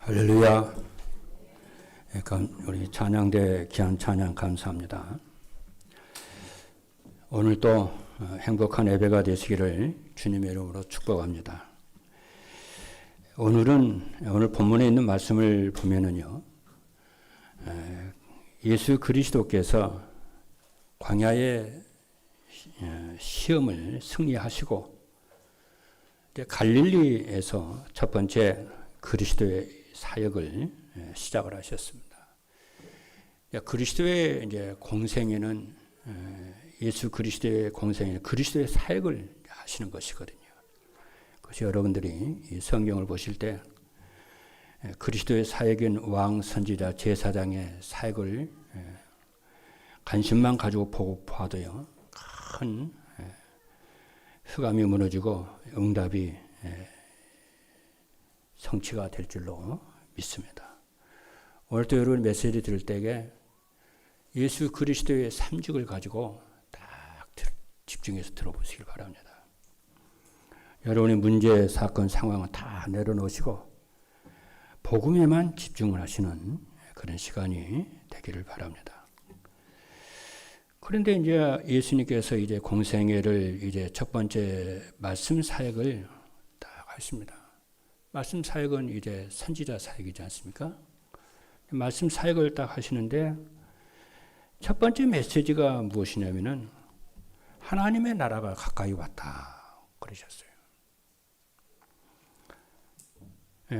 할렐루야. 우리 찬양대 귀한 찬양 감사합니다. 오늘 또 행복한 예배가 되시기를 주님의 이름으로 축복합니다. 오늘 본문에 있는 말씀을 보면은요, 예수 그리스도께서 광야의 시험을 승리하시고 갈릴리에서 첫 번째 그리스도의 사역을 시작을 하셨습니다. 그리스도의 이제 공생애는 예수 그리스도의 공생애는 그리스도의 사역을 하시는 것이거든요. 그래서 여러분들이 이 성경을 보실 때 그리스도의 사역인 왕, 선지자, 제사장의 사역을 관심만 가지고 보고 봐도요, 큰 흑암이 무너지고 응답이 성취가 될 줄로 믿습니다. 오늘도 여러분 메시지 들을 때에 예수 그리스도의 삼직을 가지고 딱 집중해서 들어보시길 바랍니다. 여러분의 문제, 사건, 상황은 다 내려놓으시고 복음에만 집중을 하시는 그런 시간이 되기를 바랍니다. 그런데 이제 예수님께서 이제 공생애를 이제 첫 번째 말씀 사역을 딱 하십니다. 말씀 사역은 이제 선지자 사역이지 않습니까? 말씀 사역을 딱 하시는데 첫 번째 메시지가 무엇이냐면은 하나님의 나라가 가까이 왔다 그러셨어요.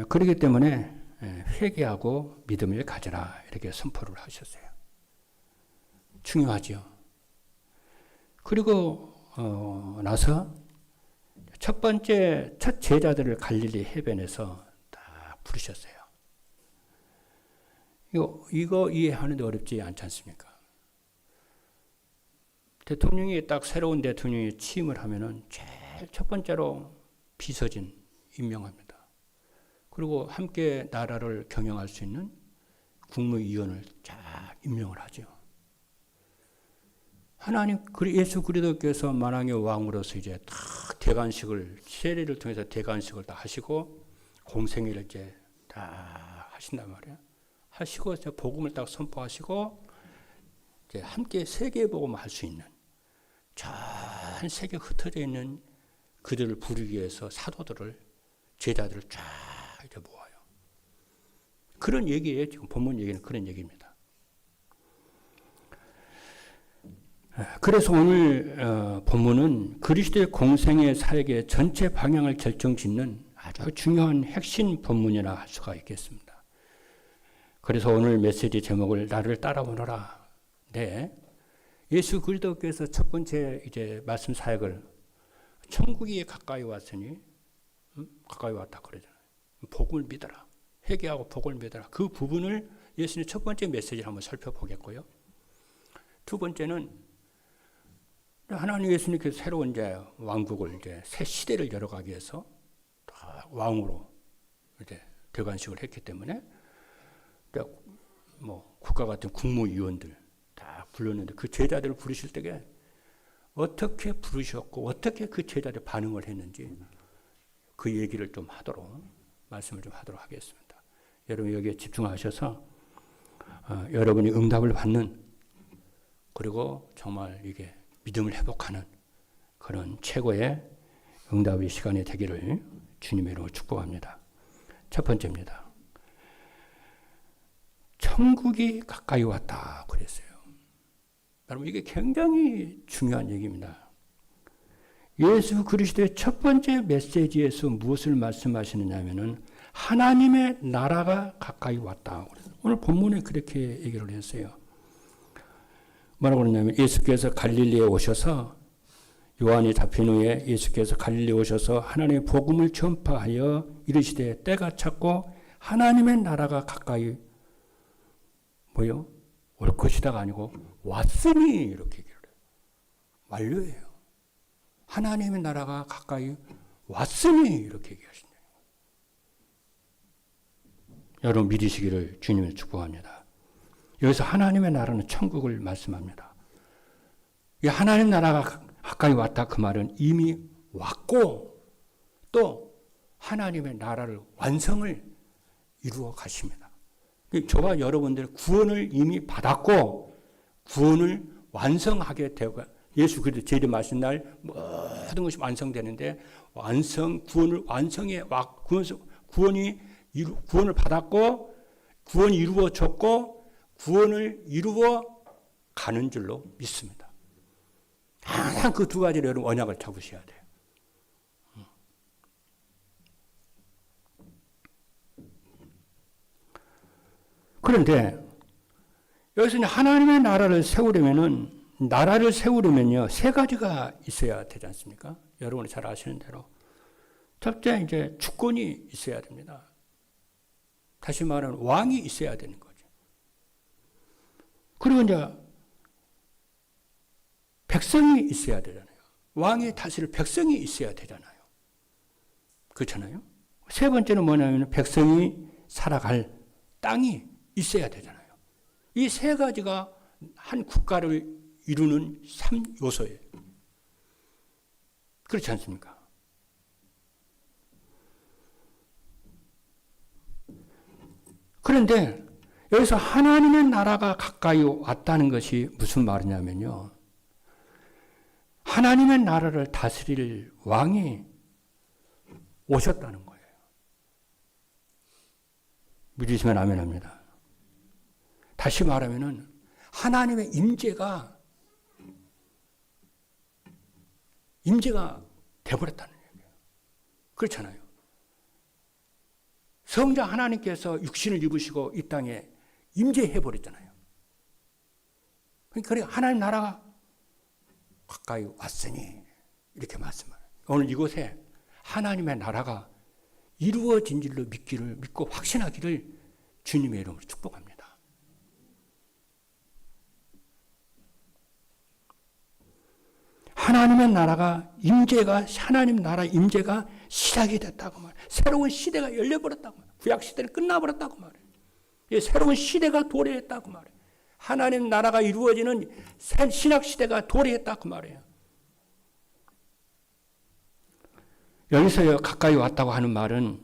그렇기 때문에 회개하고 믿음을 가져라 이렇게 선포를 하셨어요. 중요하죠. 그리고 나서 첫 제자들을 갈릴리 해변에서 딱 부르셨어요. 이거 이해하는데 어렵지 않지 않습니까? 대통령이 딱 새로운 대통령이 취임을 하면은 제일 첫 번째로 비서진 임명합니다. 그리고 함께 나라를 경영할 수 있는 국무위원을 쫙 임명을 하죠. 하나님, 예수 그리스도께서 만왕의 왕으로서 이제 딱 대관식을, 세례를 통해서 대관식을 다 하시고, 공생애를 이제 다 하신단 말이에요. 하시고, 이제 복음을 딱 선포하시고, 이제 함께 세계 복음을 할 수 있는, 전 세계 흩어져 있는 그들을 부르기 위해서 사도들을, 제자들을 쫙 이제 모아요. 그런 얘기예요. 지금 본문 얘기는 그런 얘기입니다. 그래서 오늘 본문은 그리스도의 공생의 사역의 전체 방향을 결정짓는 아주 중요한 핵심 본문이라 할 수가 있겠습니다. 그래서 오늘 메시지 제목을 나를 따라오너라. 네, 예수 그리스도께서 첫 번째 이제 말씀 사역을 천국이 가까이 왔으니 가까이 왔다 그러잖아요. 복음을 믿어라. 회개하고 복음을 믿어라. 그 부분을 예수님 첫 번째 메시지를 한번 살펴보겠고요. 두 번째는 하나님 예수님께서 새로운 이제 왕국을 이제 새 시대를 열어가기 위해서 왕으로 이제 대관식을 했기 때문에 뭐 국가 같은 국무위원들 다 불렀는데 그 제자들을 부르실 때에 어떻게 부르셨고 어떻게 그 제자들 반응을 했는지 그 얘기를 좀 하도록 말씀을 좀 하도록 하겠습니다. 여러분 여기에 집중하셔서 여러분이 응답을 받는 그리고 정말 이게 믿음을 회복하는 그런 최고의 응답의 시간이 되기를 주님의 이름으로 축복합니다. 첫 번째입니다. 천국이 가까이 왔다 그랬어요. 여러분 이게 굉장히 중요한 얘기입니다. 예수 그리스도의 첫 번째 메시지에서 무엇을 말씀하시느냐면은 하나님의 나라가 가까이 왔다. 오늘 본문에 그렇게 얘기를 했어요. 뭐라고 그러냐면 예수께서 갈릴리에 오셔서 요한이 잡힌 후에 예수께서 갈릴리에 오셔서 하나님의 복음을 전파하여 이르시되 때가 찼고 하나님의 나라가 가까이 올 것이다가 아니고 왔으니 이렇게 얘기를 해요. 완료예요. 하나님의 나라가 가까이 왔으니 이렇게 얘기하신다. 여러분 믿으시기를 주님을 축복합니다. 여기서 하나님의 나라는 천국을 말씀합니다. 이 하나님 나라가 가까이 왔다 그 말은 이미 왔고 또 하나님의 나라를 완성을 이루어 가십니다. 저와 여러분들의 구원을 이미 받았고 구원을 완성하게 되고 예수 그리스도 재림하신 날 모든 것이 완성되는데 구원을 완성해 구원을 받았고 구원이 이루어졌고 구원을 이루어 가는 줄로 믿습니다. 항상 그 두 가지를 여러분 언약을 잡으셔야 돼요. 그런데 여기서 하나님의 나라를 세우려면요 세 가지가 있어야 되지 않습니까? 여러분이 잘 아시는 대로 첫째 이제 주권이 있어야 됩니다. 다시 말하면 왕이 있어야 되는 거죠. 그리고 이제 백성이 있어야 되잖아요. 왕이 다스릴 백성이 있어야 되잖아요. 그렇잖아요. 세 번째는 뭐냐면 백성이 살아갈 땅이 있어야 되잖아요. 이 세 가지가 한 국가를 이루는 3요소예요. 그렇지 않습니까? 그런데 여기서 하나님의 나라가 가까이 왔다는 것이 무슨 말이냐면요. 하나님의 나라를 다스릴 왕이 오셨다는 거예요. 믿으시면 아멘 합니다. 다시 말하면은 하나님의 임재가 돼버렸다는 얘기예요. 그렇잖아요. 성자 하나님께서 육신을 입으시고 이 땅에 임재해버렸잖아요. 그러니까 하나님 나라가 가까이 왔으니 이렇게 말씀을. 오늘 이곳에 하나님의 나라가 이루어진 줄로 믿고 확신하기를 주님의 이름으로 축복합니다. 하나님의 나라가 하나님 나라 임재가 시작이 됐다고 말해요. 새로운 시대가 열려버렸다고 말해요. 구약 시대는 끝나버렸다고 말해요. 새로운 시대가 도래했다고 말해요. 하나님 나라가 이루어지는 신약 시대가 도래했다고 말해요. 여기서 가까이 왔다고 하는 말은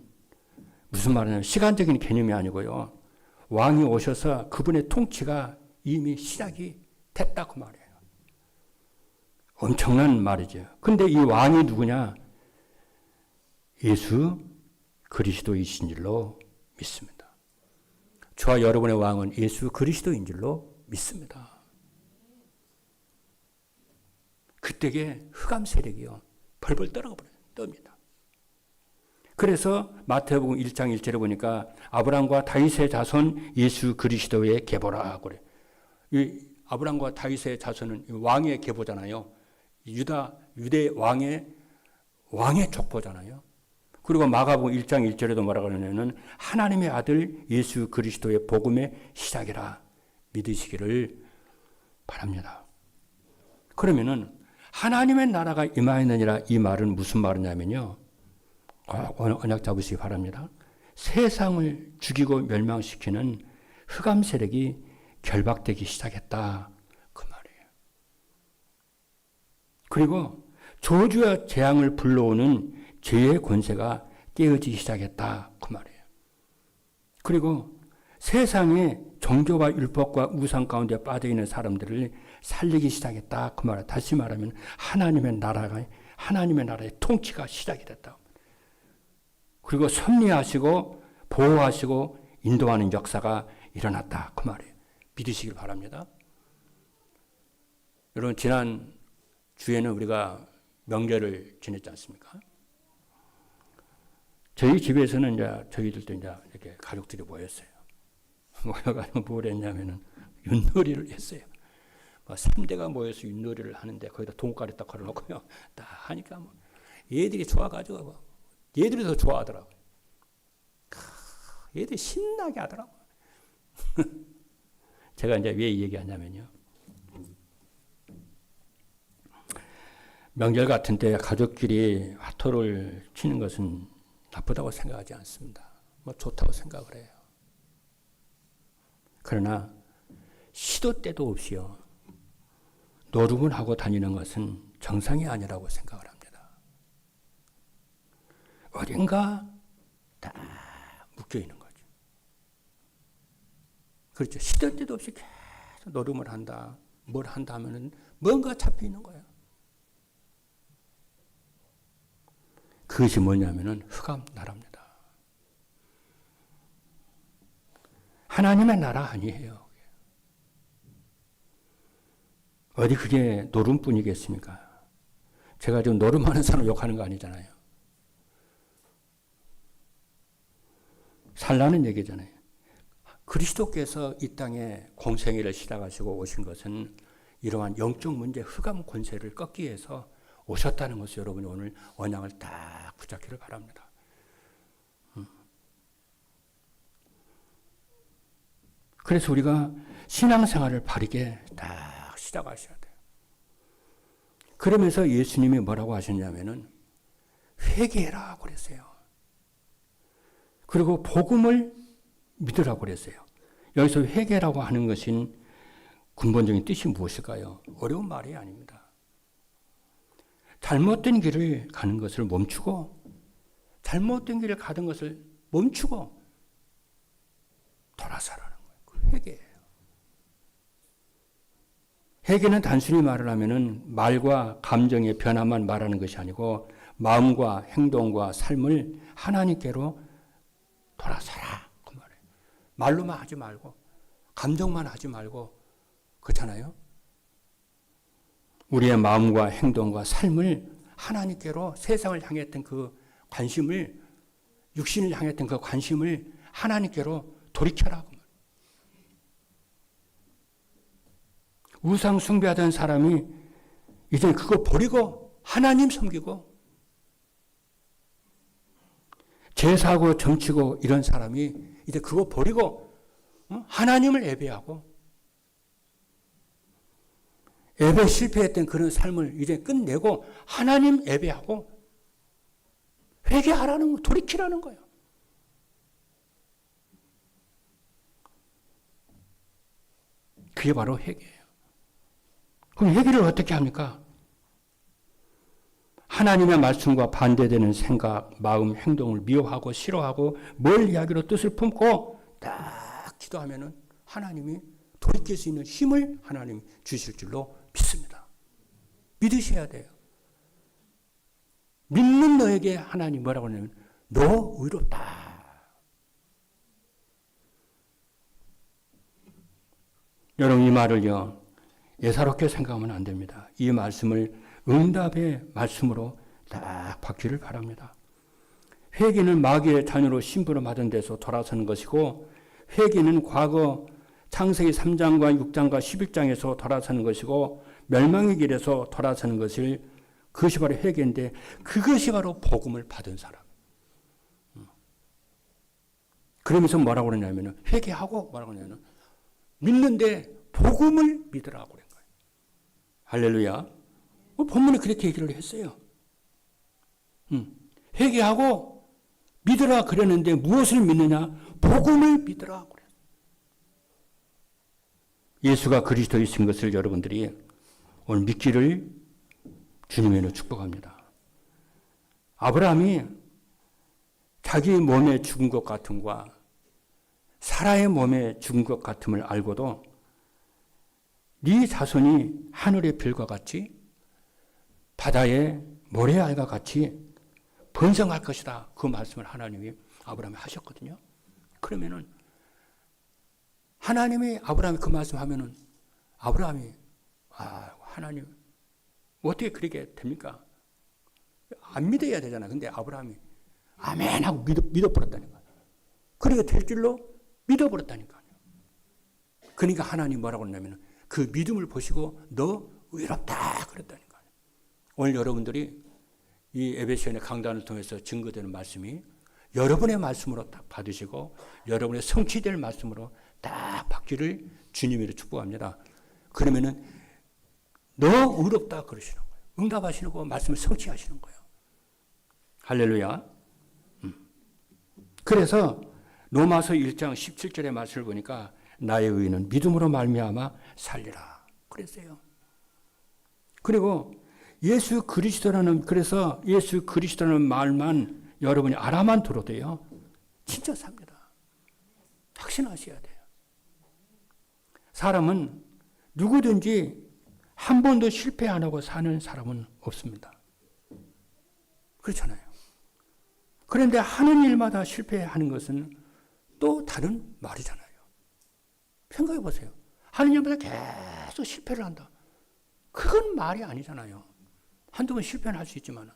무슨 말이냐면 시간적인 개념이 아니고요. 왕이 오셔서 그분의 통치가 이미 시작이 됐다고 말해요. 엄청난 말이죠. 근데 이 왕이 누구냐? 예수 그리스도이신 줄로 믿습니다. 저와 여러분의 왕은 예수 그리스도인 줄로 믿습니다. 그때에 흑암 세력이요. 벌벌 떱니다. 그래서 마태복음 1장 1절에 보니까 아브라함과 다윗의 자손 예수 그리스도의 계보라 그래. 이 아브라함과 다윗의 자손은 왕의 계보잖아요. 유대 왕의 족보잖아요. 그리고 마가복음 1장 1절에도 뭐라고 하냐면 하나님의 아들 예수 그리스도의 복음의 시작이라 믿으시기를 바랍니다. 그러면은 하나님의 나라가 임하였느니라 이 말은 무슨 말이냐면요. 언약 잡으시기 바랍니다. 세상을 죽이고 멸망시키는 흑암 세력이 결박되기 시작했다. 그 말이에요. 그리고 저주와 재앙을 불러오는 죄의 권세가 깨어지기 시작했다. 그 말이에요. 그리고 세상에 종교와 율법과 우상 가운데 빠져있는 사람들을 살리기 시작했다. 그 말이에요. 다시 말하면 하나님의 나라의 통치가 시작이 됐다. 그리고 섭리하시고 보호하시고 인도하는 역사가 일어났다. 그 말이에요. 믿으시길 바랍니다. 여러분 지난 주에는 우리가 명절을 지냈지 않습니까? 저희 집에서는 이제 저희들도 이제 이렇게 가족들이 모였어요. 모여가지고 뭘 했냐면은 윷놀이를 했어요. 3대가 모여서 윷놀이를 하는데 거기다 돈가리 딱 걸어놓고요. 딱 하니까 뭐 얘들이 좋아가지고 얘들이 더 좋아하더라고요. 얘들이 신나게 하더라고요. 제가 이제 왜 얘기하냐면요. 명절 같은 때 가족끼리 화토를 치는 것은 나쁘다고 생각하지 않습니다. 뭐 좋다고 생각을 해요. 그러나 시도 때도 없이요. 노름을 하고 다니는 것은 정상이 아니라고 생각을 합니다. 어딘가 다 묶여 있는 거죠. 그렇죠. 시도 때도 없이 계속 노름을 한다. 뭘 한다 하면은 뭔가 잡혀 있는 거예요. 그것이 뭐냐면은 흑암 나라입니다. 하나님의 나라 아니에요. 어디 그게 노름뿐이겠습니까? 제가 지금 노름하는 사람 욕하는 거 아니잖아요. 살라는 얘기잖아요. 그리스도께서 이 땅에 공생애를 시작하시고 오신 것은 이러한 영적 문제, 흑암 권세를 꺾기 위해서 오셨다는 것을 여러분이 오늘 언약을 딱 붙잡기를 바랍니다. 그래서 우리가 신앙생활을 바르게 딱 시작하셔야 돼요. 그러면서 예수님이 뭐라고 하셨냐면은 회개해라 그랬어요. 그리고 복음을 믿으라고 그랬어요. 여기서 회개라고 하는 것인 근본적인 뜻이 무엇일까요? 어려운 말이 아닙니다. 잘못된 길을 가는 것을 멈추고, 잘못된 길을 가던 것을 멈추고 돌아서라는 거예요. 그 회개예요. 회개는 단순히 말을 하면은 말과 감정의 변화만 말하는 것이 아니고 마음과 행동과 삶을 하나님께로 돌아서라 그 말이에요. 말로만 하지 말고 감정만 하지 말고 그렇잖아요. 우리의 마음과 행동과 삶을 하나님께로 세상을 향했던 그 관심을 육신을 향했던 그 관심을 하나님께로 돌이켜라. 우상 숭배하던 사람이 이제 그거 버리고 하나님 섬기고 제사하고 점치고 이런 사람이 이제 그거 버리고 하나님을 예배하고 예배 실패했던 그런 삶을 이제 끝내고 하나님 예배하고 회개하라는 거, 돌이키라는 거예요. 그게 바로 회개예요. 그럼 회개를 어떻게 합니까? 하나님의 말씀과 반대되는 생각, 마음, 행동을 미워하고 싫어하고 뭘 이야기로 뜻을 품고 딱 기도하면은 하나님이 돌이킬 수 있는 힘을 하나님이 주실 줄로 믿습니다. 믿으셔야 돼요. 믿는 너에게 하나님 뭐라고 하냐면 너 의롭다. 여러분 이 말을요 예사롭게 생각하면 안 됩니다. 이 말씀을 응답의 말씀으로 딱 받기를 바랍니다. 회개는 마귀의 자녀로 신분을 받은 데서 돌아서는 것이고 회개는 과거 창세기 3장과 6장과 11장에서 돌아서는 것이고 멸망의 길에서 돌아서는 것을 그것이 바로 회개인데 그것이 바로 복음을 받은 사람. 그러면서 뭐라고 그러냐면 회개하고 뭐라고 그러냐면 믿는데 복음을 믿으라고 그런 거예요. 할렐루야. 본문에 그렇게 얘기를 했어요. 회개하고 믿으라 그랬는데 무엇을 믿느냐? 복음을 믿으라 그래요. 예수가 그리스도이신 것을 여러분들이 오늘 믿기를 주님으로 축복합니다. 아브라함이 자기 몸에 죽은 것 같음과 사라의 몸에 죽은 것 같음을 알고도 네 자손이 하늘의 별과 같이 바다의 모래알과 같이 번성할 것이다. 그 말씀을 하나님이 아브라함에 하셨거든요. 그러면은 하나님이 아브라함이 그 말씀하면은 아브라함이 하나님 어떻게 그렇게 됩니까? 안 믿어야 되잖아. 근데 아브라함이 아멘 하고 믿어버렸다니까요. 그러니까 될 줄로 믿어버렸다니까요. 그러니까 하나님 뭐라고 했냐면 그 믿음을 보시고 너 의롭다 그랬다니까요. 오늘 여러분들이 이 에베소인의 강단을 통해서 증거되는 말씀이 여러분의 말씀으로 딱 받으시고 여러분의 성취될 말씀으로 딱 받기를 주님으로 축복합니다. 그러면은 너 의롭다 그러시는 거예요. 응답하시는 거 말씀을 성취하시는 거예요. 할렐루야. 그래서 로마서 1장 17절의 말씀을 보니까 나의 의는 믿음으로 말미암아 살리라 그랬어요. 그리고 예수 그리스도라는 말만 여러분이 알아만 들어도요 진짜 삽니다. 확신하셔야 돼요. 사람은 누구든지 한 번도 실패 안 하고 사는 사람은 없습니다. 그렇잖아요. 그런데 하는 일마다 실패하는 것은 또 다른 말이잖아요. 생각해 보세요. 하는 일마다 계속 실패를 한다. 그건 말이 아니잖아요. 한두 번 실패는 할 수 있지만.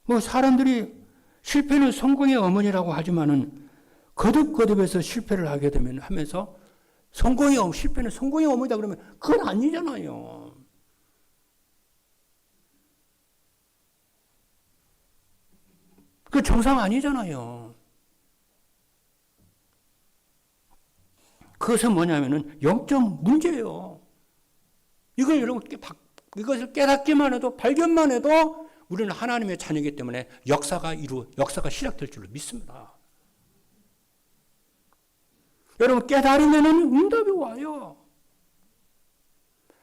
뭐 사람들이 실패는 성공의 어머니라고 하지만은 거듭거듭해서 실패를 하게 되면 하면서 실패는 성공의 어머니다 그러면 그건 아니잖아요. 그 정상 아니잖아요. 그것은 뭐냐면은 영적 문제예요. 이걸 여러분 이것을 깨닫기만 해도 발견만 해도 우리는 하나님의 자녀이기 때문에 역사가 시작될 줄로 믿습니다. 여러분 깨달으면은 응답이 와요.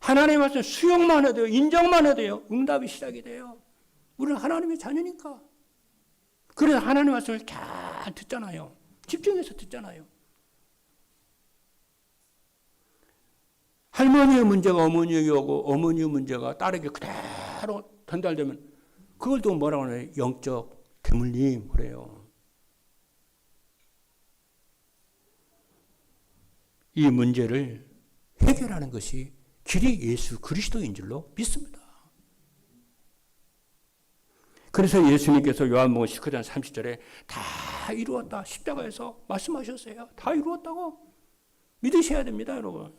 하나님의 말씀 수용만 해도요, 인정만 해도요, 응답이 시작이 돼요. 우리는 하나님의 자녀니까. 그래서 하나님의 말씀을 잘 듣잖아요. 집중해서 듣잖아요. 할머니의 문제가 어머니에게 오고 어머니의 문제가 딸에게 그대로 전달되면 그걸 또 뭐라고 하나요? 영적 대물림 그래요. 이 문제를 해결하는 것이 길이 예수 그리스도인 줄로 믿습니다. 그래서 예수님께서 요한복음 19장 30절에 다 이루었다. 십자가에서 말씀하셨어요. 다 이루었다고 믿으셔야 됩니다, 여러분.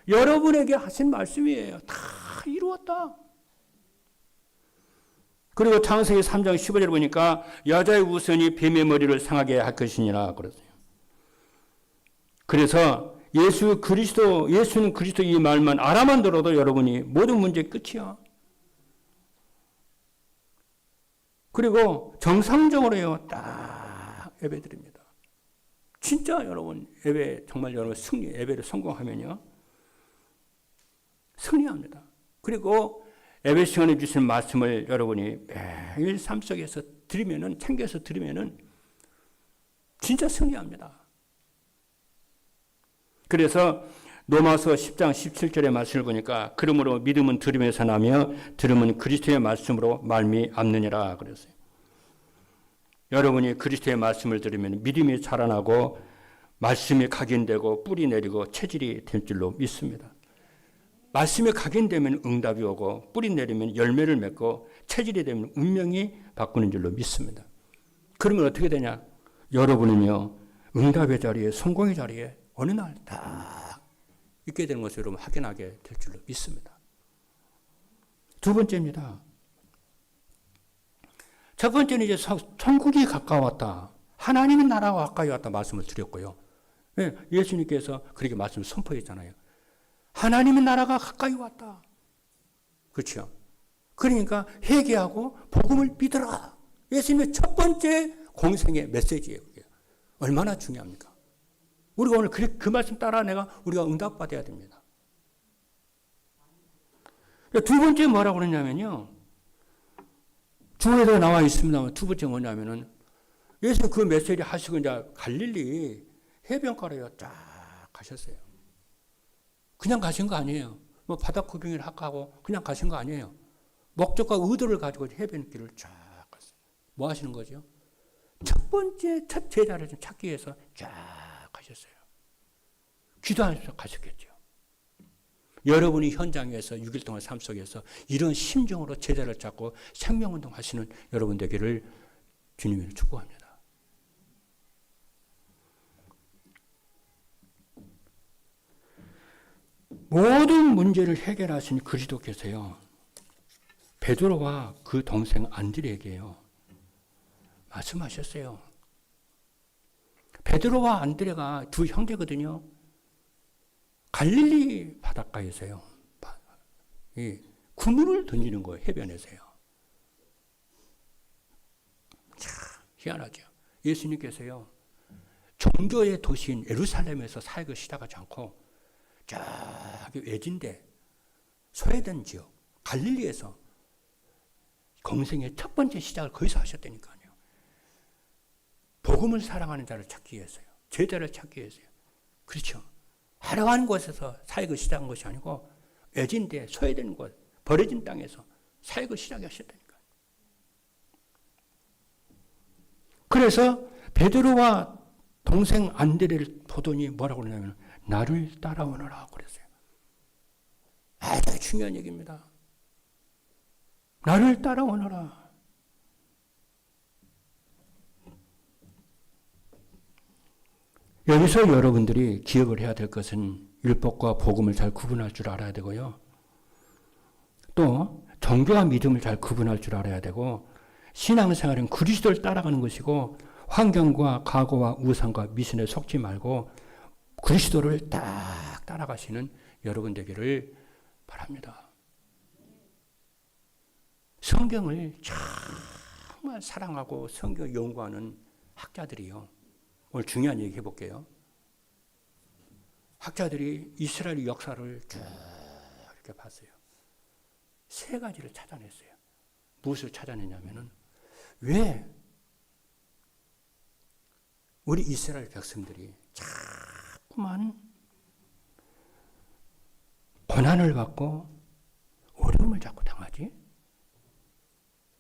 여러분에게 하신 말씀이에요. 다 이루었다. 그리고 창세기 3장 15절에 보니까 여자의 우선이 뱀의 머리를 상하게 할 것이니라 그랬어요. 그래서 예수는 그리스도 이 말만 알아만 들어도 여러분이 모든 문제 끝이야. 그리고 정상적으로요, 딱 예배 드립니다. 진짜 여러분, 예배, 정말 여러분 예배를 성공하면요, 승리합니다. 그리고 예배 시간에 주신 말씀을 여러분이 매일 삶 속에서 챙겨서 들으면은 진짜 승리합니다. 그래서 로마서 10장 17절의 말씀을 보니까 그러므로 믿음은 들음에서 나며 들음은 그리스도의 말씀으로 말미암느니라 그랬어요. 여러분이 그리스도의 말씀을 들으면 믿음이 자라나고 말씀이 각인되고 뿌리 내리고 체질이 될 줄로 믿습니다. 말씀이 각인되면 응답이 오고 뿌리 내리면 열매를 맺고 체질이 되면 운명이 바꾸는 줄로 믿습니다. 그러면 어떻게 되냐? 여러분은요, 응답의 자리에, 성공의 자리에 어느 날 딱 있게 되는 것을 여러분 확인하게 될 줄로 믿습니다. 두 번째입니다. 첫 번째는 이제 천국이 가까웠다. 하나님의 나라가 가까이 왔다 말씀을 드렸고요. 예수님께서 그렇게 말씀을 선포했잖아요. 하나님의 나라가 가까이 왔다. 그렇죠? 그러니까 회개하고 복음을 믿어라. 예수님의 첫 번째 공생의 메시지예요. 그게. 얼마나 중요합니까? 우리가 오늘 그 말씀 따라 우리가 응답받아야 됩니다. 두 번째 뭐라고 그러냐면요. 주에도 나와 있습니다만 두 번째 뭐냐면은 예수 그 메시지 하시고 이제 갈릴리 해변가로 쫙 가셨어요. 그냥 가신 거 아니에요. 뭐 바다 구경을 하고 그냥 가신 거 아니에요. 목적과 의도를 가지고 해변길을 쫙 갔어요. 뭐 하시는 거죠? 첫 제자를 좀 찾기 위해서 쫙 가셨어요. 기도하면서 가셨겠죠. 여러분이 현장에서 6일 동안 삶 속에서 이런 심정으로 제자를 찾고 생명운동 하시는 여러분 되기를 주님으로 축복합니다. 모든 문제를 해결하신 그리스도께서요, 베드로와 그 동생 안드레에게요 말씀하셨어요. 베드로와 안드레가 두 형제거든요. 갈릴리 바닷가에서요, 그물을 던지는 거예요. 해변에서요. 참 희한하죠. 예수님께서요, 종교의 도시인 예루살렘에서 사역을 시작하지 않고 저기 외진데 소외된 지역 갈릴리에서 공생의 첫 번째 시작을 거기서 하셨다니까요. 복음을 사랑하는 자를 찾기 위해서요. 제자를 찾기 위해서요. 그렇죠. 하나한 곳에서 사역을 시작한 것이 아니고 외진데 소외된 곳, 버려진 땅에서 사역을 시작하셨다니까. 그래서 베드로와 동생 안드레를 보더니 뭐라고 그러냐면 나를 따라오너라 그랬어요. 아주 중요한 얘기입니다. 나를 따라오너라. 여기서 여러분들이 기억을 해야 될 것은 율법과 복음을 잘 구분할 줄 알아야 되고요. 또 종교와 믿음을 잘 구분할 줄 알아야 되고, 신앙생활은 그리스도를 따라가는 것이고 환경과 과거와 우상과 미신에 속지 말고 그리스도를 딱 따라가시는 여러분 되기를 바랍니다. 성경을 정말 사랑하고 성경을 연구하는 학자들이요. 오늘 중요한 얘기 해볼게요. 학자들이 이스라엘 역사를 쭉 이렇게 봤어요. 세 가지를 찾아냈어요. 무엇을 찾아냈냐면은 왜 우리 이스라엘 백성들이 자꾸만 고난을 받고 어려움을 자꾸 당하지?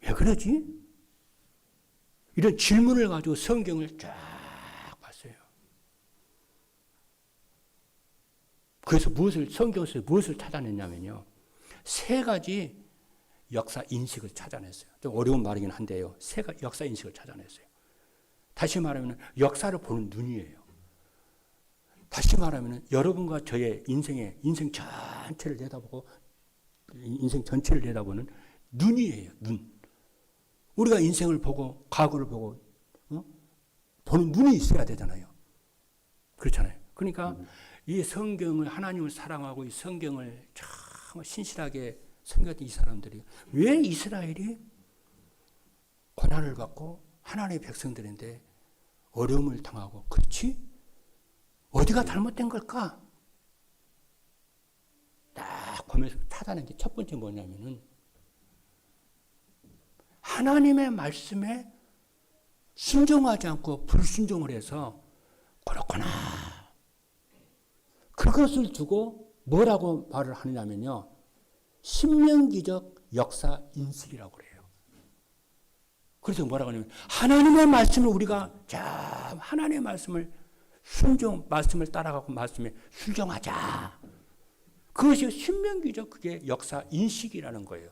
왜 그러지? 이런 질문을 가지고 성경을 쫙 봤어요. 그래서 성경에서 무엇을 찾아냈냐면요. 세 가지 역사 인식을 찾아냈어요. 좀 어려운 말이긴 한데요. 역사 인식을 찾아냈어요. 다시 말하면 역사를 보는 눈이에요. 다시 말하면 여러분과 저의 인생 전체를 내다보고 인생 전체를 내다보는 눈이에요. 눈. 우리가 인생을 보고 과거를 보고 보는 눈이 있어야 되잖아요. 그렇잖아요. 그러니까 이 성경을 하나님을 사랑하고 이 성경을 참 신실하게 섬겼던 이 사람들이 왜 이스라엘이 고난을 받고 하나님의 백성들인데 어려움을 당하고 그렇지? 어디가 잘못된 걸까? 딱 보면서 찾아낸 게 첫 번째 뭐냐면은 하나님의 말씀에 순종하지 않고 불순종을 해서 그렇구나. 그것을 두고 뭐라고 말을 하느냐면요. 신명기적 역사 인식이라고 그래요. 그래서 뭐라고 하냐면 하나님의 말씀을 우리가 하나님의 말씀을 말씀을 따라가고 말씀에 순종하자. 그것이 신명기적 그게 역사 인식이라는 거예요.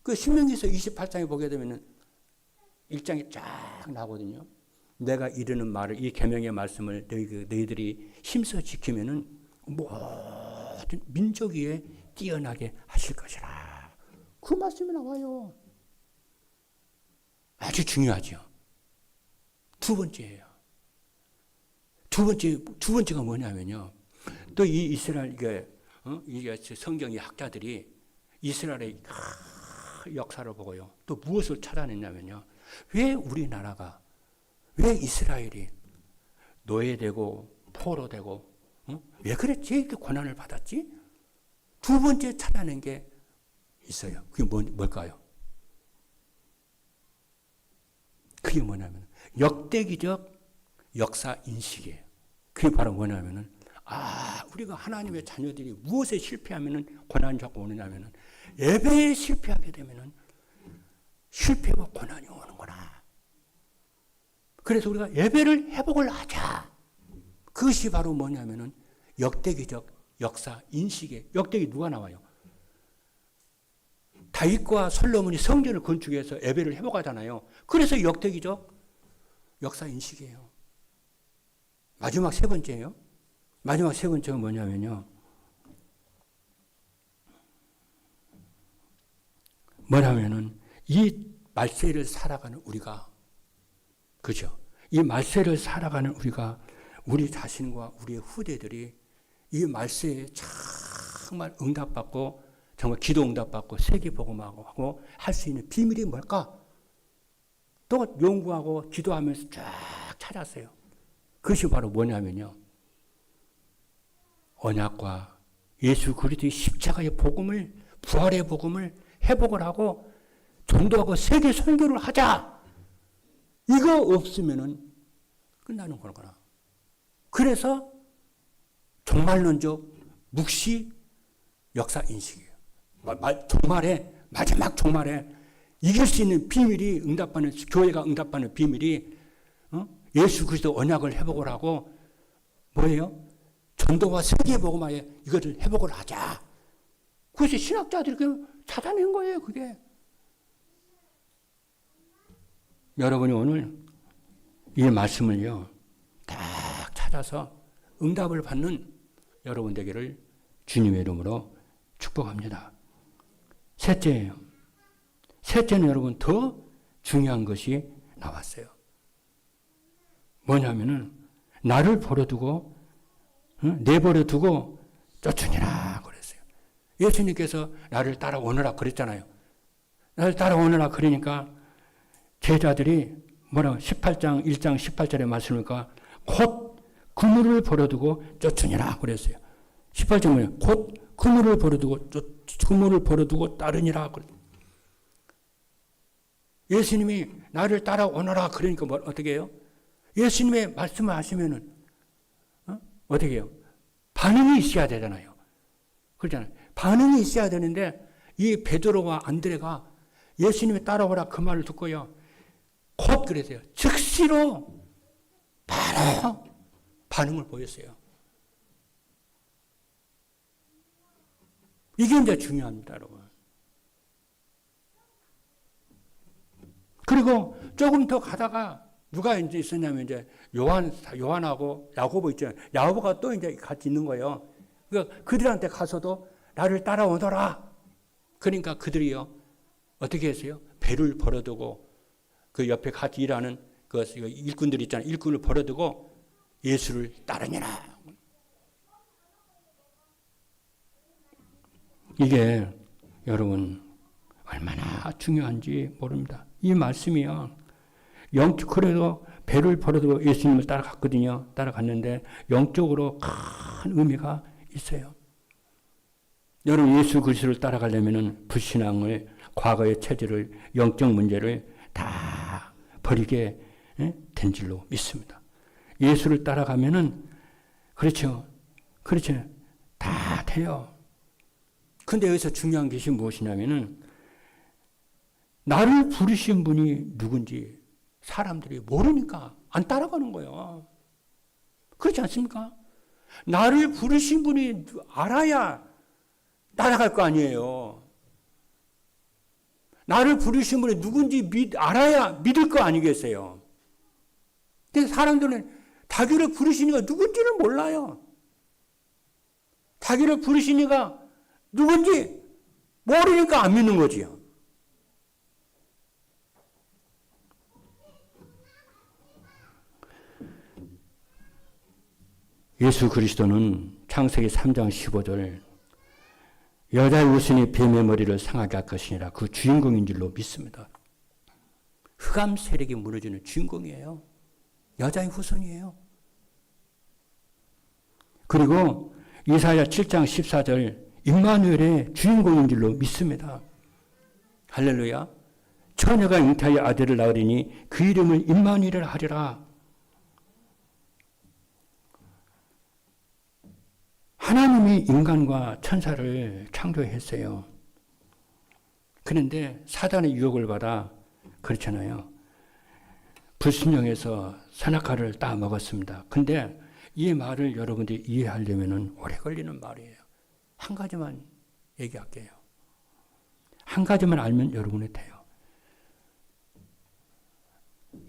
그 신명기서 28장에 보게 되면은 1장에 쫙 나오거든요. 내가 이르는 말을 이 계명의 말씀을 너희들이 힘써 지키면은 모든 민족 위에 뛰어나게 하실 것이라. 그 말씀이 나와요. 아주 중요하죠. 두 번째예요. 두 번째가 뭐냐면요. 또 이 이스라엘 이게 성경의 학자들이 이스라엘의 역사를 보고요. 또 무엇을 찾아냈냐면요. 왜 우리나라가 왜 이스라엘이 노예되고 포로되고 왜 그랬지? 이렇게 고난을 받았지? 두 번째 찾아낸 게 있어요. 그게 뭘까요? 그게 뭐냐면 역대기적 역사 인식이에요. 그게 바로 뭐냐면은 우리가 하나님의 자녀들이 무엇에 실패하면은 고난이 자꾸 오느냐면은 예배에 실패하게 되면은 실패와 고난이 오는구나. 그래서 우리가 예배를 회복을 하자. 그것이 바로 뭐냐면은 역대기적 역사 인식에 역대기 누가 나와요? 다윗과 솔로몬이 성전을 건축해서 예배를 회복하잖아요. 그래서 역대기적 역사 인식이에요. 마지막 세 번째예요. 마지막 세 번째가 뭐냐면요. 뭐냐면은 이 말세를 살아가는 우리가 그죠? 이 말세를 살아가는 우리가 우리 자신과 우리의 후대들이 이 말세에 정말 응답받고 정말 기도 응답받고 세계복음하고 할 수 있는 비밀이 뭘까? 또 연구하고 기도하면서 쫙 찾았어요. 그것이 바로 뭐냐면요. 언약과 예수 그리스도의 십자가의 복음을 부활의 복음을 회복을 하고 전도하고 세계 선교를 하자. 이거 없으면은 끝나는 거구나. 그래서 종말론적 묵시 역사 인식이에요. 종말에, 마지막 종말에 이길 수 있는 비밀이 응답받는, 교회가 응답받는 비밀이 예수 그리스도 언약을 회복을 하고 뭐예요? 전도와 세계복음화에 이것을 회복을 하자. 그것이 신학자들이 찾아낸 거예요, 그게. 여러분이 오늘 이 말씀을요, 딱 찾아서 응답을 받는 여러분 되기를 주님의 이름으로 축복합니다. 셋째예요. 셋째는 여러분 더 중요한 것이 나왔어요. 뭐냐면은 나를 버려두고 내버려두고 쫓으니라 그랬어요. 예수님께서 나를 따라오너라 그랬잖아요. 나를 따라오너라 그러니까 제자들이 뭐라고 18장 1장 18절에 말씀이니까 곧 그물을 버려두고 쫓으니라 그랬어요. 18절 뭐예요? 곧 그물을 버려두고 따르니라 그랬어요. 예수님이 나를 따라오너라 그러니까 어떻게 해요? 예수님의 말씀을 하시면은 어떻게 해요? 반응이 있어야 되잖아요. 그렇잖아요. 반응이 있어야 되는데 이 베드로와 안드레가 예수님이 따라오라 그 말을 듣고요. 곧 그랬어요. 즉시로 바로 반응을 보였어요. 이게 이제 중요합니다, 여러분. 그리고 조금 더 가다가 누가 이제 있었냐면 이제 요한하고 야고보 있잖아요. 야고보가 또 이제 같이 있는 거예요. 그러니까 그들한테 가서도 나를 따라오너라. 그러니까 그들이요. 어떻게 했어요? 배를 버려두고 그 옆에 같이 일하는 그 일꾼들 있잖아요. 일꾼을 버려두고 예수를 따르니라. 이게 여러분 얼마나 중요한지 모릅니다. 이 말씀이요. 그래도 배를 버려두고 예수님을 따라갔거든요. 따라갔는데 영적으로 큰 의미가 있어요. 여러분 예수 그리스도를 따라가려면은 불신앙을, 과거의 체질을, 영적 문제를 다 버리게 된 줄로 믿습니다. 예수를 따라가면은 그렇죠. 다 돼요. 근데 여기서 중요한 것이 무엇이냐면은 나를 부르신 분이 누군지 사람들이 모르니까 안 따라가는 거예요. 그렇지 않습니까? 나를 부르신 분이 알아야 따라갈 거 아니에요. 나를 부르신 분이 누군지 알아야 믿을 거 아니겠어요. 근데 사람들은 자기를 부르신 이가 누군지는 몰라요. 자기를 부르신 이가 누군지 모르니까 안 믿는 거지요. 예수 그리스도는 창세기 3장 15절 여자의 후손이 뱀의 머리를 상하게 할 것이니라 그 주인공인 줄로 믿습니다. 흑암 세력이 무너지는 주인공이에요. 여자의 후손이에요. 그리고 이사야 7장 14절 임마누엘의 주인공인 줄로 믿습니다. 할렐루야. 처녀가 잉타의 아들을 낳으리니 그 이름을 임마누엘을 하리라. 하나님이 인간과 천사를 창조했어요. 그런데 사단의 유혹을 받아 그렇잖아요. 불순종해서 선악과를 따 먹었습니다. 근데 이 말을 여러분들이 이해하려면 오래 걸리는 말이에요. 한 가지만 얘기할게요. 한 가지만 알면 여러분이 돼요.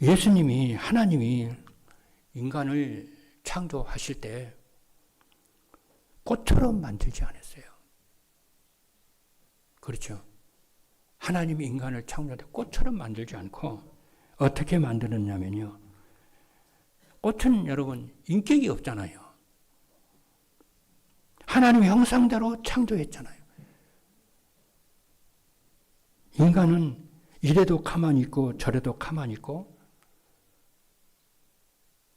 예수님이, 하나님이 인간을 창조하실 때 꽃처럼 만들지 않았어요. 그렇죠. 하나님이 인간을 창조할 때 꽃처럼 만들지 않고 어떻게 만들었냐면요. 꽃은 여러분 인격이 없잖아요. 하나님의 형상대로 창조했잖아요. 인간은 이래도 가만히 있고 저래도 가만히 있고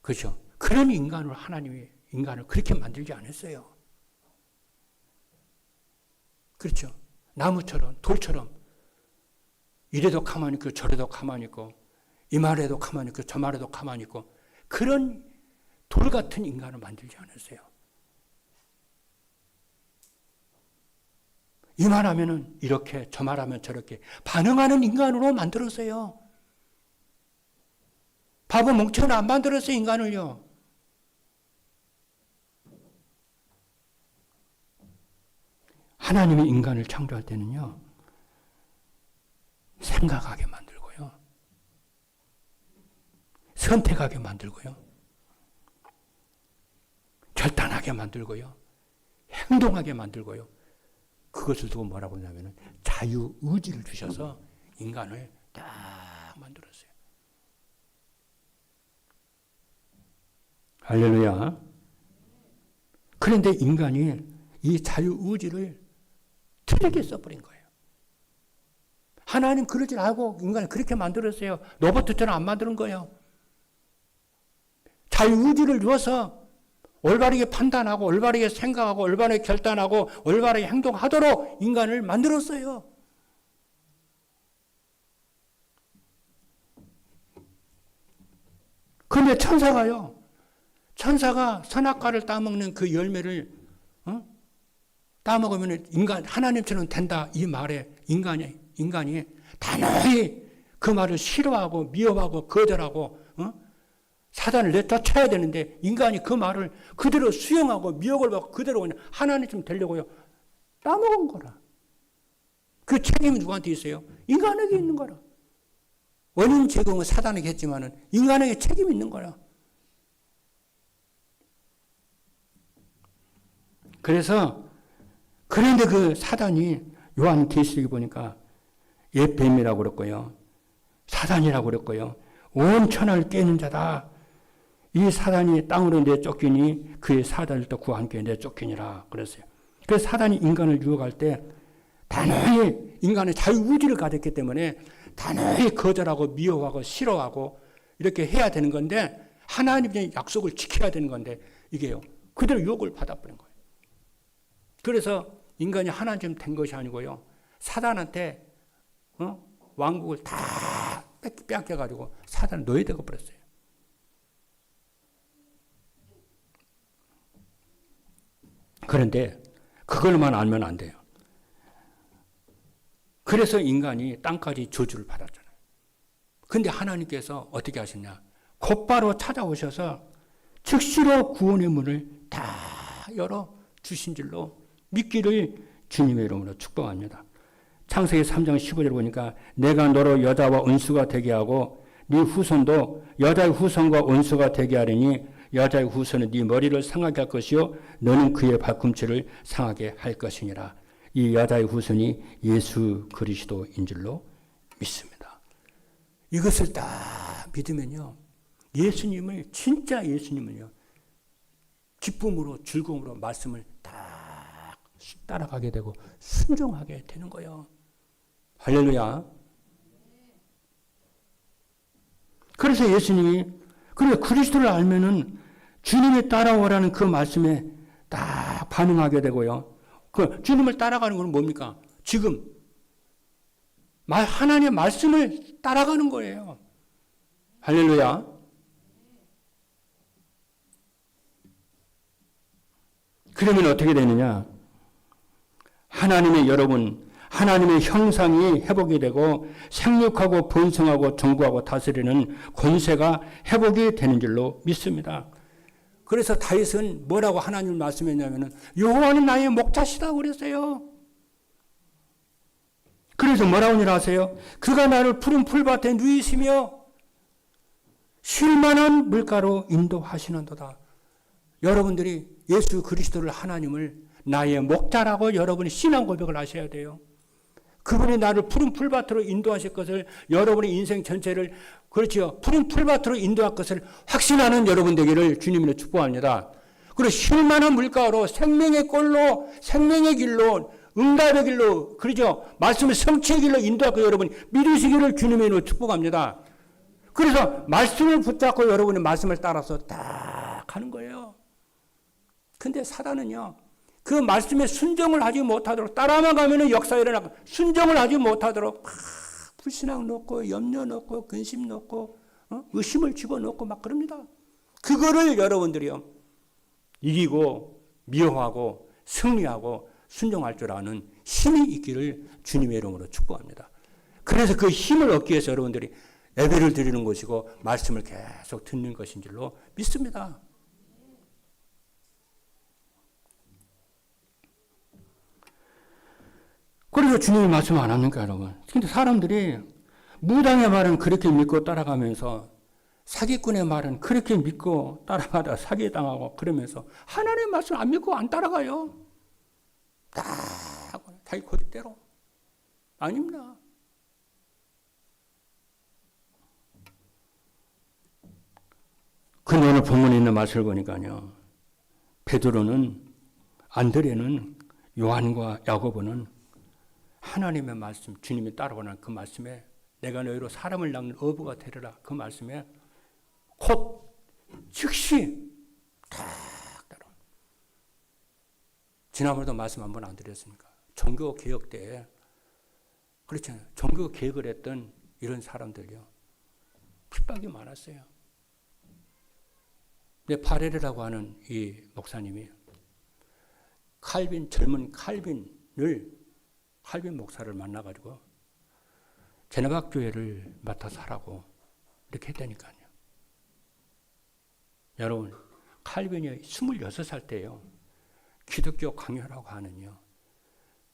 그렇죠. 그런 인간을 하나님이 인간을 그렇게 만들지 않았어요. 그렇죠. 나무처럼 돌처럼 이래도 가만히 있고 저래도 가만히 있고 이 말에도 가만히 있고 저 말에도 가만히 있고 그런 돌 같은 인간을 만들지 않았어요. 이 말하면은 이렇게, 저 말하면 저렇게 반응하는 인간으로 만들었어요. 바보 멍청이로 안 만들었어요, 인간을요. 하나님이 인간을 창조할 때는요, 생각하게 만들고요, 선택하게 만들고요, 결단하게 만들고요, 행동하게 만들고요. 그것을 두고 뭐라고 하냐면 자유의지를 주셔서 인간을 딱 만들었어요. 할렐루야. 그런데 인간이 이 자유의지를 틀리게 써버린 거예요. 하나님 그러지 않고 인간을 그렇게 만들었어요. 로봇처럼 안 만드는 거예요. 자유의지를 주어서 올바르게 판단하고 올바르게 생각하고 올바르게 결단하고 올바르게 행동하도록 인간을 만들었어요. 그런데 천사가요. 천사가 선악과를 따먹는 그 열매를 따먹으면 인간 하나님처럼 된다 이 말에 인간이 단호히 그 말을 싫어하고 미워하고 거절하고 사단을 내쫓아야 되는데 인간이 그 말을 그대로 수용하고 미혹을 받고 그대로 그냥 하나님처럼 되려고요. 따먹은 거라. 그 책임이 누구한테 있어요? 인간에게 있는 거라. 원인 제공은 사단에게 했지만은 인간에게 책임이 있는 거라. 그런데 그 사단이 요한 계시록에 보니까 옛 뱀이라고 그랬고요. 사단이라고 그랬고요. 온 천하를 깨는 자다. 이 사단이 땅으로 내쫓기니 그의 사단을 또 그와 함께 내쫓기니라 그랬어요. 그래서 사단이 인간을 유혹할 때 단호히 인간의 자유의지를 가졌기 때문에 단호히 거절하고 미워하고 싫어하고 이렇게 해야 되는 건데 하나님의 약속을 지켜야 되는 건데 이게요. 그대로 유혹을 받아버린 거예요. 그래서 인간이 하나님 된 것이 아니고요. 사단한테 왕국을 다 뺏겨가지고 사단을 노예되어 버렸어요. 그런데 그걸만 알면 안 돼요. 그래서 인간이 땅까지 저주를 받았잖아요. 그런데 하나님께서 어떻게 하셨냐. 곧바로 찾아오셔서 즉시로 구원의 문을 다 열어주신 줄로 믿기를 주님의 이름으로 축복합니다. 창세기 3장 15절을 보니까 내가 너로 여자와 원수가 되게 하고 네 후손도 여자의 후손과 원수가 되게 하리니 여자의 후손은 네 머리를 상하게 할 것이요 너는 그의 발꿈치를 상하게 할 것이니라. 이 여자의 후손이 예수 그리스도인 줄로 믿습니다. 이것을 딱 믿으면요. 예수님을 진짜 예수님을요. 기쁨으로 즐거움으로 말씀을 딱 따라가게 되고 순종하게 되는 거예요. 할렐루야. 그래서 예수님이 그래 그리스도를 알면은 주님이 따라오라는 그 말씀에 딱 반응하게 되고요. 그 주님을 따라가는 건 뭡니까? 지금 하나님의 말씀을 따라가는 거예요. 할렐루야. 그러면 어떻게 되느냐? 하나님의 형상이 회복이 되고 생육하고 번성하고 정부하고 다스리는 권세가 회복이 되는 줄로 믿습니다. 그래서 다윗은 뭐라고 하나님을 말씀했냐면은 여호와는 나의 목자시다고 그랬어요. 그래서 뭐라고 아세요? 그가 나를 푸른 풀밭에 누이시며 쉴만한 물가로 인도하시는도다. 여러분들이 예수 그리스도를 하나님을 나의 목자라고 여러분이 신앙 고백을 하셔야 돼요. 그분이 나를 푸른 풀밭으로 인도하실 것을 여러분의 인생 전체를 그렇죠. 푸른 풀밭으로 인도할 것을 확신하는 여러분 되기를 주님으로 축복합니다. 그리고 쉴만한 물가로 생명의 꼴로 생명의 길로 응답의 길로 그렇죠. 말씀을 성취의 길로 인도할 것 여러분 믿으시기를 주님으로 축복합니다. 그래서 말씀을 붙잡고 여러분의 말씀을 따라서 딱 하는 거예요. 근데 사단은요. 그 말씀에 순종을 하지 못하도록 따라만 가면은 역사가 일어나고 순종을 하지 못하도록 막 불신앙 놓고 염려 놓고 근심 놓고 의심을 집어넣고 막 그럽니다. 그거를 여러분들이요. 이기고 미워하고 승리하고 순종할 줄 아는 힘이 있기를 주님의 이름으로 축복합니다. 그래서 그 힘을 얻기 위해서 여러분들이 예배를 드리는 것이고 말씀을 계속 듣는 것인 줄로 믿습니다. 그래서 주님이 말씀 안 합니까, 여러분? 근데 사람들이 무당의 말은 그렇게 믿고 따라가면서 사기꾼의 말은 그렇게 믿고 따라가다 사기당하고 그러면서 하나님의 말씀 안 믿고 안 따라가요. 딱 자기 고집대로. 아닙니다. 근데 오늘 본문에 있는 말씀을 보니까요. 베드로는, 안드레는, 요한과 야고보는 하나님의 말씀, 주님이 따라오는 그 말씀에 내가 너희로 사람을 낚는 어부가 되리라. 그 말씀에 곧 즉시 딱 따라. 지난번에도 말씀 한번 안 드렸습니까? 종교 개혁 때에 그렇잖아요. 종교 개혁을 했던 이런 사람들요. 핍박이 많았어요. 근데 파레르라고 하는 이 목사님이 젊은 칼빈 목사를 만나가지고 제네박 교회를 맡아서 하라고 이렇게 했다니까요. 여러분, 칼빈이 26살 때예요. 기독교 강요라고 하는요.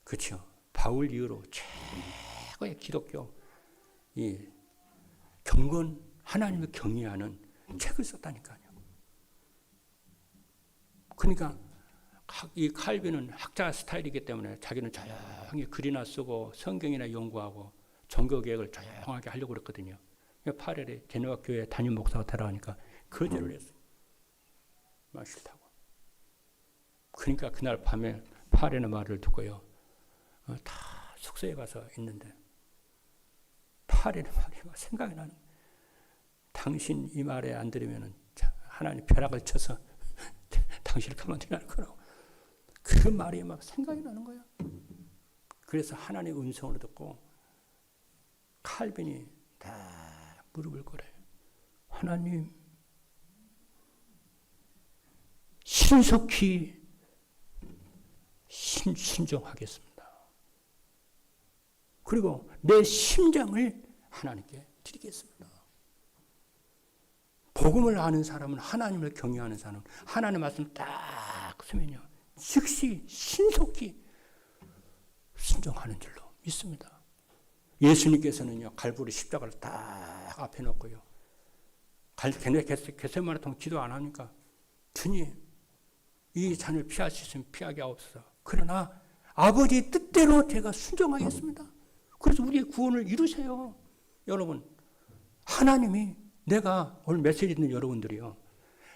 그렇죠. 바울 이후로 최고의 기독교 이 경건 하나님을 경외하는 책을 썼다니까요. 그러니까 이 칼빈은 학자 스타일이기 때문에 자기는 조용히 글이나 쓰고 성경이나 연구하고 종교 개혁을 조용하게 하려고 그랬거든요. 파렐이 제네바 교회 담임 목사가 되라니까 거절을 했어요. 막 싫다고. 그러니까 그날 밤에 파렐의 말을 듣고요. 다 숙소에 가서 있는데 파렐의 말이 막 생각이 나는 거예요. 당신 이 말에 안 들으면 하나님 벼락을 쳐서 당신을 그만두라는 거라고. 그 말이 막 생각이 나는 거야. 그래서 하나님의 음성으로 듣고 칼빈이 다 무릎을 꿇어요. 하나님, 신속히 순종하겠습니다. 그리고 내 심장을 하나님께 드리겠습니다. 복음을 아는 사람은, 하나님을 경외하는 사람은 하나님의 말씀 딱 쓰면요, 즉시 신속히 순종하는 줄로 믿습니다. 예수님께서는요, 갈보리 십자가를 딱 앞에 놓고요, 겟세마네 통 기도 안 합니까? 주님, 이 잔을 피할 수 있으면 피하게 하옵소서. 그러나 아버지의 뜻대로 제가 순종하겠습니다. 그래서 우리의 구원을 이루세요. 여러분, 하나님이, 내가 오늘 메시지 듣는 여러분들이요,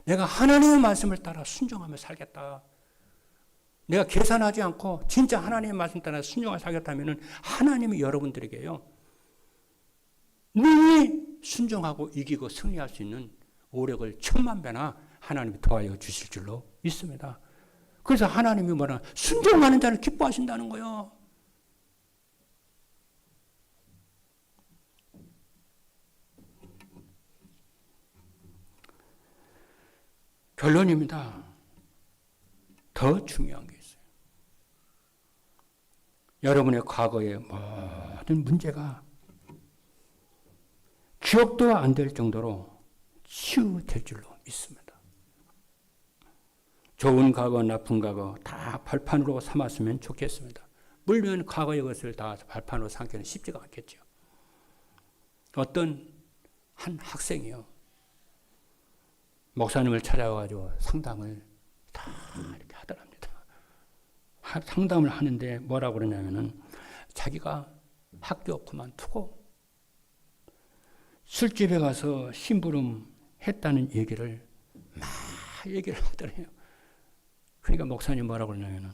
내가 하나님의 말씀을 따라 순종하며 살겠다. 내가 계산하지 않고 진짜 하나님의 말씀 따라 순종하며 살겠다면 하나님이 여러분들에게요, 능히 순종하고 이기고 승리할 수 있는 오력을 1000만배나 하나님이 도와여 주실 줄로 믿습니다. 그래서 하나님이 뭐라, 순종하는 자를 기뻐하신다는 거예요. 결론입니다. 더 중요한 게 있어요. 여러분의 과거의 모든 문제가 기억도 안 될 정도로 치유될 줄로 믿습니다. 좋은 과거, 나쁜 과거 다 발판으로 삼았으면 좋겠습니다. 물론 과거의 것을 다 발판으로 삼기는 쉽지가 않겠죠. 어떤 한 학생이요, 목사님을 찾아와가지고 상담을 다 이렇게 하더랍니다. 상담을 하는데 뭐라고 그러냐면은, 자기가 학교 그만두고 술집에 가서 심부름 했다는 얘기를 막 얘기를 하더래요. 그러니까 목사님 뭐라고 그러냐면은,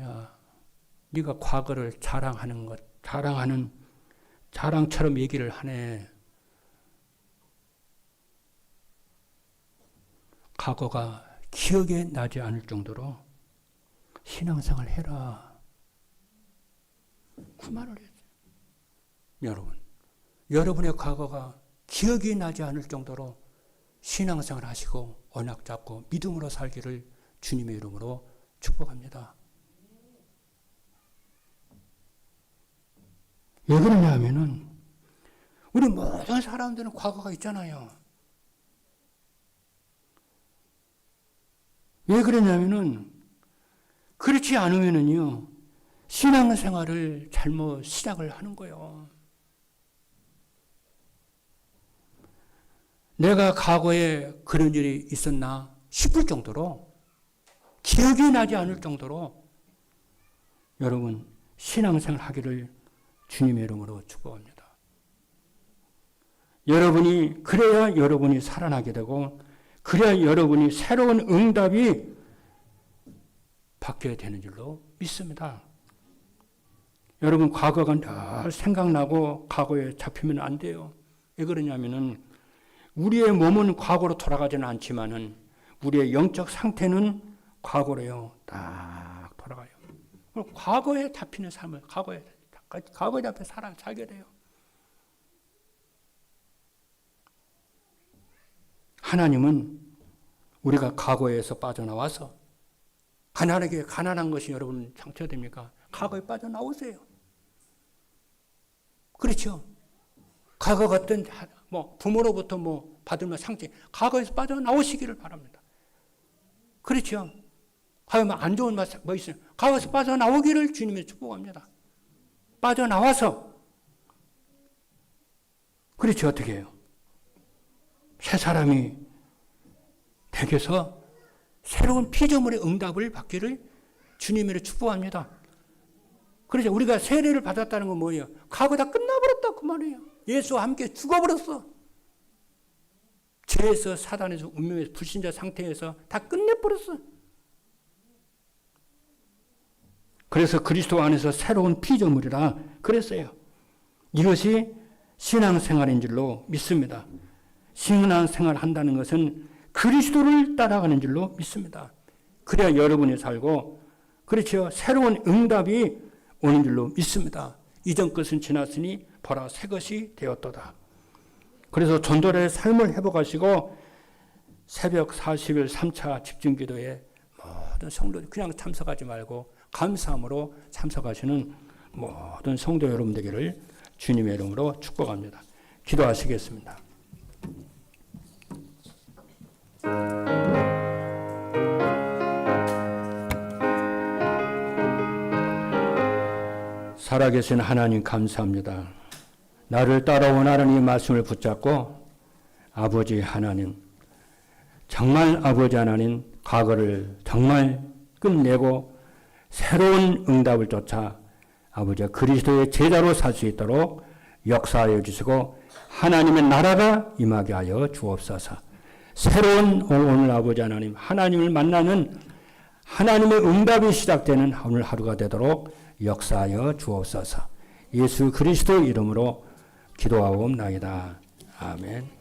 야, 네가 과거를 자랑처럼 얘기를 하네. 과거가 기억에 나지 않을 정도로 신앙생활을 해라. 그 말을 했어요. 여러분, 여러분의 과거가 기억이 나지 않을 정도로 신앙생활 하시고 언약 잡고 믿음으로 살기를 주님의 이름으로 축복합니다. 왜 그러냐 하면은 우리 모든 사람들은 과거가 있잖아요. 왜 그러냐면은 그렇지 않으면은요 신앙생활을 잘못 시작을 하는 거예요. 내가 과거에 그런 일이 있었나 싶을 정도로 기억이 나지 않을 정도로 여러분 신앙생활 하기를 주님의 이름으로 축복합니다. 여러분이 그래야 여러분이 살아나게 되고 그래야 여러분이 새로운 응답이 받게 되는 줄로 믿습니다. 여러분 과거가 늘 생각나고 과거에 잡히면 안 돼요. 왜 그러냐면은 우리의 몸은 과거로 돌아가지는 않지만은 우리의 영적 상태는 과거로요 딱 돌아가요. 과거에 잡히는 삶을 과거에 잡혀 살게 돼요. 하나님은 우리가 과거에서 빠져나와서 가난한 것이 여러분 상처됩니까? 과거에 빠져나오세요. 그렇죠. 과거 같은 부모로부터 받으면 상처, 과거에서 빠져나오시기를 바랍니다. 그렇죠. 과거에 안 좋은 맛 있어요. 과거에서 빠져나오기를 주님이 축복합니다. 빠져나와서 그렇죠. 어떻게 해요? 새 사람이 되어서 새로운 피조물의 응답을 받기를 주님으로 축복합니다. 그래서 우리가 세례를 받았다는 건 뭐예요? 과거 다 끝나버렸다 그 말이에요. 예수와 함께 죽어버렸어. 죄에서 사단에서 운명에서 불신자 상태에서 다 끝내버렸어. 그래서 그리스도 안에서 새로운 피조물이라 그랬어요. 이것이 신앙생활인 줄로 믿습니다. 신앙생활 한다는 것은 그리스도를 따라가는 줄로 믿습니다. 그래야 여러분이 살고 그렇죠. 새로운 응답이 오는 줄로 믿습니다. 이전 것은 지났으니 보라 새 것이 되었도다. 그래서 전도의 삶을 회복하시고 새벽 40일 3차 집중기도에 모든 성도들 그냥 참석하지 말고 감사함으로 참석하시는 모든 성도 여러분 되기를 주님의 이름으로 축복합니다. 기도하시겠습니다. 살아계신 하나님 감사합니다. 나를 따라온 하나님의 말씀을 붙잡고 아버지 하나님, 정말 아버지 하나님 과거를 정말 끝내고 새로운 응답을 쫓아 아버지 그리스도의 제자로 살 수 있도록 역사하여 주시고 하나님의 나라가 임하게 하여 주옵소서. 새로운 오늘 아버지 하나님, 하나님을 만나는 하나님의 응답이 시작되는 오늘 하루가 되도록 역사하여 주옵소서. 예수 그리스도 이름으로 기도하옵나이다. 아멘.